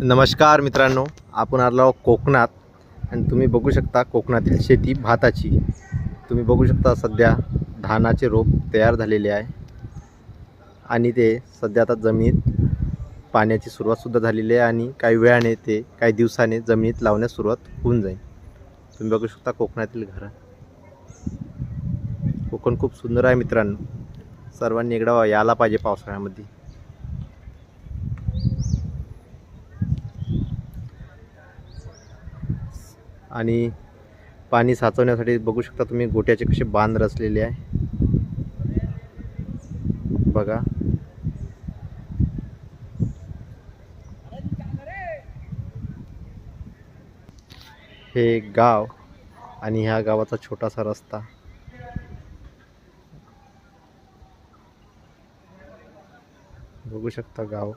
नमस्कार मित्रांनो, आपण आलो कोकणात आणि तुम्ही बघू शकता कोकणातील शेती भाताची. तुम्ही बघू शकता सध्या धानाचे रोप तयार झालेले आहे आणि ते सध्या आता जमिनीत पाण्याची सुरुवातसुद्धा झालेली आहे आणि काही वेळाने ते काही दिवसाने जमिनीत लावण्यास सुरुवात होऊन जाईल. तुम्ही बघू शकता कोकणातील घरं. कोकण खूप सुंदर आहे मित्रांनो, सर्वांनी एकदा यायला पाहिजे पावसाळ्यामध्ये. आणि पाणी साचवण्यासाठी बघू शकता तुम्ही गोट्याचे कसे बांध रचलेले आहे बघा. हे गाव आणि ह्या गावाचा छोटासा रस्ता. बघू शकता गाव.